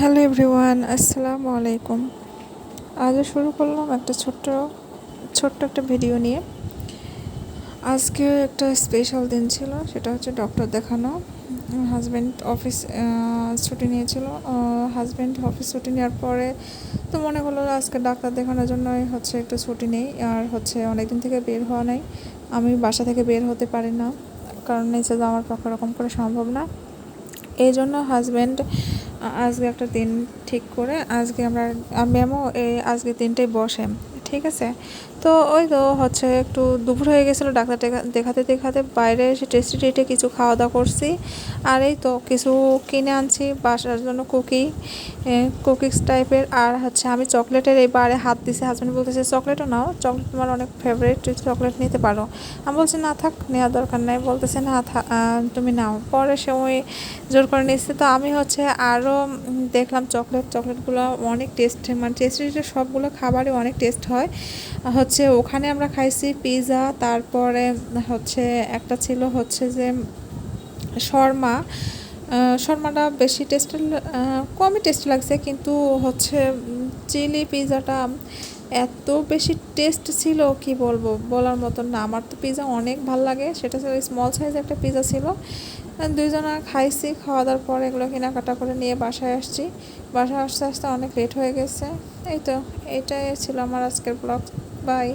Hello everyone, আসসালামু আলাইকুম। আজও শুরু করলাম একটা ছোট্ট একটা ভিডিও নিয়ে। আজকে একটা স্পেশাল দিন ছিল, সেটা হচ্ছে ডক্টর দেখানো। হাজব্যান্ড অফিস ছুটি নিয়েছিল। হাজব্যান্ড অফিস ছুটি নেওয়ার পরে তো মনে হলো আজকে ডাক্তার দেখানোর জন্যই হচ্ছে একটু ছুটি নেই। আর হচ্ছে অনেকদিন থেকে বের হওয়া নাই, আমি বাসা থেকে বের হতে পারি না, কারণ নিচে যাওয়া আমার পক্ষে এরকম করে সম্ভব না। এই জন্য হাজব্যান্ড আজকে একটা দিন ঠিক করে আজকে ম্যামও আজকে দিনটাই বসে, ঠিক আছে। তো ওই তো হচ্ছে একটু দুপুর হয়ে গেছিলো, ডাক্তার দেখাতে দেখাতে বাইরে এসে টেস্টে কিছু খাওয়া দাওয়া করছি। আর এই তো কিছু কিনে আনছি বাসার জন্য, কুকিজ টাইপের। আর হচ্ছে আমি চকলেটের এই বারে হাত দিছি, হাজব্যান্ড বলতেছে চকলেটও নাও, চকলেট তোমার অনেক ফেভারিট, চকলেট নিতে পারো। আমি বলছি না থাক, নেওয়ার দরকার নাই। বলতেছে না তুমি নাও। পরে সময় জোর করে নিচ্ছে। তো আমি হচ্ছে আরও দেখলাম চকলেটগুলো অনেক টেস্ট, মানে টেস্টি, সবগুলো খাবারই অনেক টেস্ট হয়। হচ্ছে ওখানে আমরা খাইছি পিৎজা, তারপরে হচ্ছে একটা ছিল হচ্ছে যে শর্মা। শর্মাটা বেশি কমই টেস্ট লাগছে, কিন্তু হচ্ছে চিলি পিৎজাটা এত বেশি টেস্ট ছিল কি বলবো, বলার মতন না। আমার তো পিৎজা অনেক ভাল লাগে, সেটা ছিল স্মল সাইজের একটা পিৎজা ছিল। দুইজনা খাইছি, খাওয়া দাওয়ার পর এগুলো কেনাকাটা করে নিয়ে বাসায় আসছি। বাসায় আসতে আসতে অনেক লেট হয়ে গেছে। এই তো, এটাই ছিল আমার আজকের ব্লগ। বাই।